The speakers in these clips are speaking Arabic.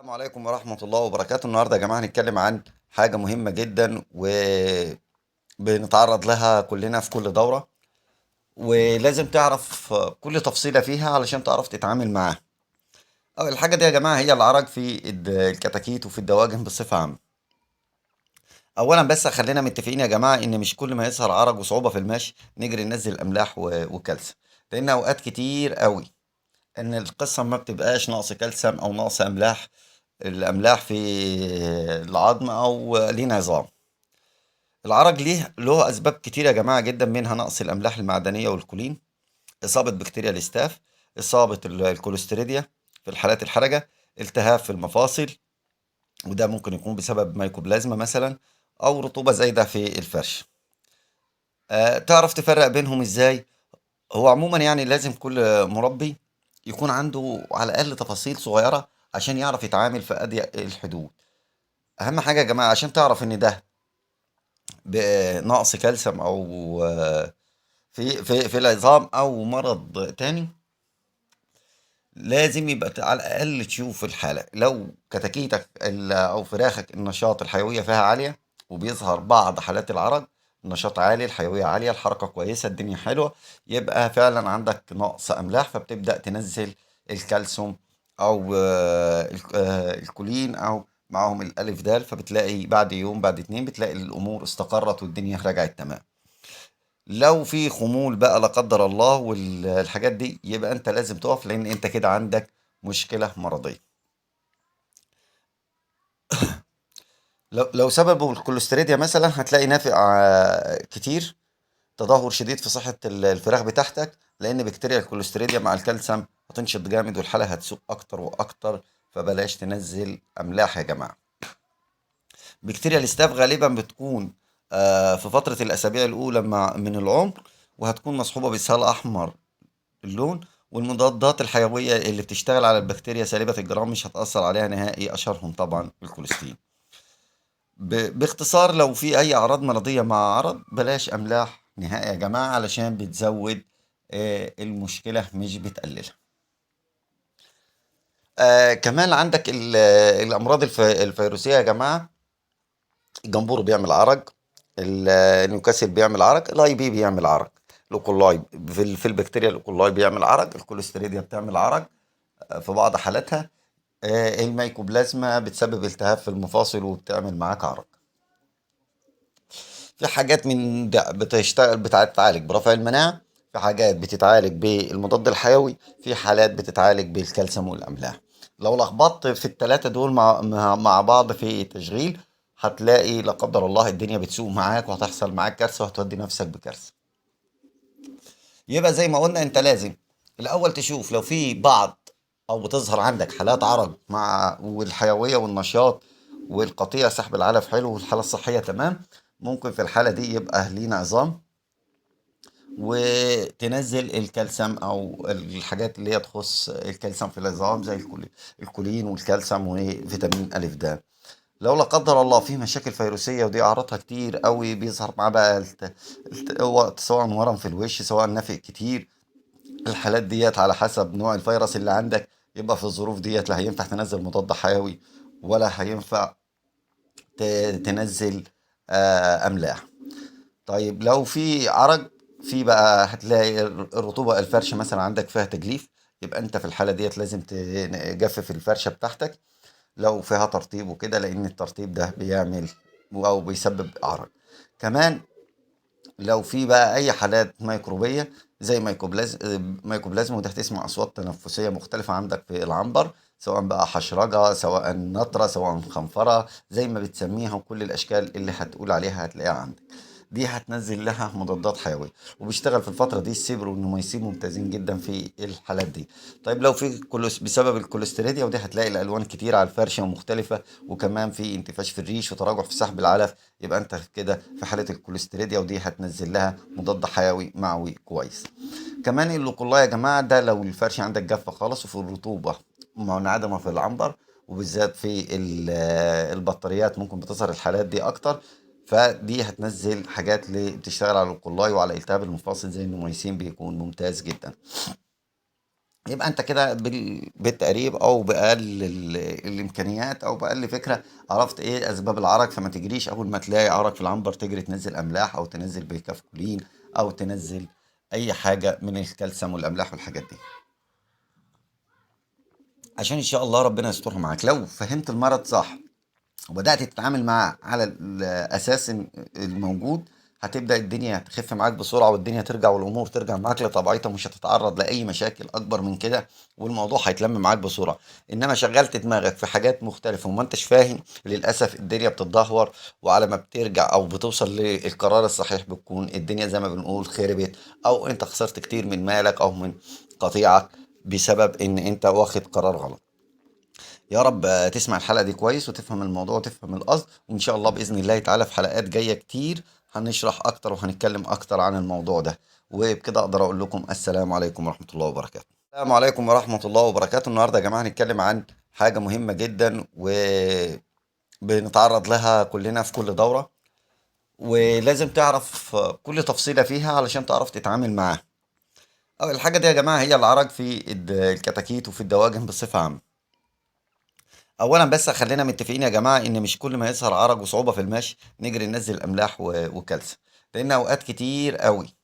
السلام عليكم ورحمة الله وبركاته. النهاردة يا جماعة هنتكلم عن حاجة مهمة جدا وبنتعرض لها كلنا في كل دورة، ولازم تعرف كل تفصيلة فيها علشان تعرف تتعامل معاها. أول حاجة دي يا جماعة هي العرج في الكتاكيت وفي الدواجن بصفة عامة. أولا بس خلينا متفقين يا جماعة إن مش كل ما يظهر عرج وصعوبة في المشي نجري ننزل أملاح وكالسيوم، لأن أوقات كتير قوي إن القصة ما بتبقاش نقص كالسيوم أو نقص أملاح، الأملاح في العظم أو ليه عظام. العرج له أسباب كتير يا جماعة جدا، منها نقص الأملاح المعدنية والكولين، إصابة بكتيريا الاستاف، إصابة الكوليستيريديا في الحالات الحرجة، التهاب في المفاصل، وده ممكن يكون بسبب مايكوبلازما مثلا، أو رطوبة زايدة في الفرش. تعرف تفرق بينهم إزاي؟ هو عموما يعني لازم كل مربي يكون عنده على الأقل تفاصيل صغيرة عشان يعرف يتعامل في أضيق الحدود. أهم حاجة يا جماعة عشان تعرف إن ده بنقص كالسيوم او في العظام او مرض تاني، لازم يبقى على الاقل تشوف الحاله. لو كتاكيتك او فراخك النشاط الحيويه فيها عاليه وبيظهر بعض حالات العرج، النشاط عالي، الحيويه عاليه، الحركه كويسه، الدنيا حلوه، يبقى فعلا عندك نقص املاح، فبتبدا تنزل الكالسيوم او الكولين او معاهم الالف دال، فبتلاقي بعد يوم بعد اتنين بتلاقي الامور استقرت والدنيا رجعت تمام. لو في خمول بقى لا قدر الله والحاجات دي، يبقى انت لازم تقف، لان انت كده عندك مشكلة مرضية. لو سببه الكوليستيريديا مثلا هتلاقي نافع كتير، تدهور شديد في صحة الفراخ بتاعتك، لان بكتيريا الكوليستيريديا مع الكالسيوم هتنشط جامد والحالة هتسوء اكتر واكتر، فبلاش تنزل املاح يا جماعة. بكتيريا الاستاف غالبا بتكون في فترة الاسابيع الاولى من العمر، وهتكون مصحوبة باسهال احمر اللون، والمضادات الحيوية اللي بتشتغل على البكتيريا سالبة الجرام مش هتأثر عليها نهائي، أشهرهم طبعا الكوليستين. باختصار لو في أي أعراض مرضية مع عرض بلاش أملاح نهائي يا جماعة، علشان بتزود المشكلة مش بتقللها. كمان عندك الأمراض الفيروسية يا جماعة. الجمبور بيعمل عرج، نيوكاسل بيعمل عرج، الاي بي بيعمل عرج، الاوكولاي في البكتيريا الاوكولاي بيعمل عرج، الكوليستيريديا بتعمل عرج في بعض حالاتها. الميكوبلازما بتسبب التهاب في المفاصل وبتعمل معاك عرق. في حاجات من ده بتشتغل بتتعالج برفع المناعة، في حاجات بتتعالج بالمضاد الحيوي، في حالات بتتعالج بالكالسيوم والأملاح. لو لخبطت في التلاتة دول مع بعض في تشغيل، هتلاقي لا قدر الله الدنيا بتسوق معاك وهتحصل معاك كارثة وهتودي نفسك بكارثة. يبقى زي ما قلنا انت لازم الاول تشوف لو في بعض او بتظهر عندك حالات عرض مع والحيويه والنشاط والقطيع سحب العلف حلو والحاله الصحيه تمام، ممكن في الحاله دي يبقى اهلين عظام، وتنزل الكالسيوم او الحاجات اللي هي تخص الكالسيوم في العظام زي الكولين والكالسيوم وفيتامين الف د. لو لا قدر الله في مشاكل فيروسيه ودي اعراضها كتير قوي، بيظهر معاه بقى سواء ورم في الوش، سواء نافق كتير، الحالات ديت على حسب نوع الفيروس اللي عندك، يبقى في الظروف ديت لا هينفع تنزل مضاد حيوي ولا هينفع تنزل املاح. طيب لو في عرج، في بقى هتلاقي الرطوبة الفرشة مثلا عندك فيها تجليف، يبقى انت في الحالة ديت لازم تجفف الفرشة بتاعتك لو فيها ترطيب وكده، لان الترطيب ده بيعمل او بيسبب عرج. كمان لو في بقى اي حالات ميكروبيه زي ميكوبلازما، وده هتسمع اصوات تنفسيه مختلفه عندك في العنبر، سواء بقى حشرجه، سواء نطره، سواء خنفره، زي ما بتسميها، وكل الاشكال اللي هتقول عليها هتلاقيها عندك. دي هتنزل لها مضادات حيويه، وبيشتغل في الفتره دي السيبر والنوميسين ممتازين جدا في الحالات دي. طيب لو في بسبب الكوليستيريديا، ودي هتلاقي الالوان كتير على الفرشه ومختلفه، وكمان في انتفاش في الريش وتراجع في سحب العلف، يبقى انت كده في حاله الكوليستيريديا، ودي هتنزل لها مضاد حيوي معوي كويس. كمان اللوكولا يا جماعه، ده لو الفرش عندك جافه خالص وفي الرطوبه منعدمه في العنبر، وبالذات في البطاريات ممكن بتظهر الحالات دي اكتر، فدي هتنزل حاجات اللي بتشتغل على القلاي وعلى التهاب المفاصل زي النوميسين، بيكون ممتاز جدا. يبقى انت كده بالتقريب او باقل الامكانيات او باقل فكره عرفت ايه اسباب العرق. فما تجريش اول ما تلاقي عرق في العنبر تجري تنزل املاح او تنزل بيكافكولين او تنزل اي حاجه من الكالسيوم والاملاح والحاجات دي، عشان ان شاء الله ربنا يسترها معاك. لو فهمت المرض صح وبدأت تتعامل معاه على الأساس الموجود، هتبدأ الدنيا تخف معاك بسرعة والدنيا ترجع والأمور ترجع معاك لطبيعتها، ومش هتتعرض لأي مشاكل أكبر من كده، والموضوع هيتلم معاك بسرعة. إنما شغلت دماغك في حاجات مختلفة وما أنتش فاهم، للأسف الدنيا بتتدهور، وعلى ما بترجع أو بتوصل للقرار الصحيح بتكون الدنيا زي ما بنقول خربت، أو أنت خسرت كتير من مالك أو من قطيعك بسبب إن أنت واخد قرار غلط. يا رب تسمع الحلقة دي كويس وتفهم الموضوع وتفهم القصد، وإن شاء الله بإذن الله تعالى في حلقات جاية كتير هنشرح أكتر وهنتكلم أكتر عن الموضوع ده. وبكده أقدر أقول لكم السلام عليكم ورحمة الله وبركاته. السلام عليكم ورحمة الله وبركاته. النهاردة يا جماعة هنتكلم عن حاجة مهمة جدا وبنتعرض لها كلنا في كل دورة، ولازم تعرف كل تفصيلة فيها علشان تعرف تتعامل معاها. أول حاجة دي يا جماعة هي العرج في الكتاكيت وفي الدواجن بصفة عامة. اولا بس خلينا متفقين يا جماعه ان مش كل ما يظهر عرج وصعوبه في المشي نجري ننزل املاح وكالسيوم، لان اوقات كتير قوي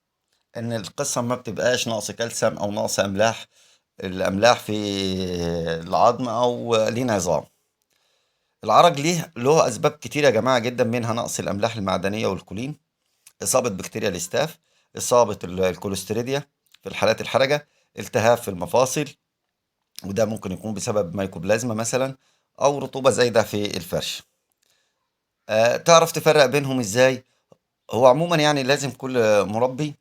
ان القصه ما بتبقاش نقص كالسيوم او نقص املاح، الاملاح في العظم او ليه عظام. العرج له اسباب كتير يا جماعه جدا، منها نقص الاملاح المعدنيه والكولين، اصابه بكتيريا الاستاف، اصابه الكوليستيريديا في الحالات الحرجه، التهاب في المفاصل، وده ممكن يكون بسبب مايكوبلازما مثلا، او رطوبه زايده في الفرش. تعرف تفرق بينهم ازاي؟ هو عموما يعني لازم كل مربي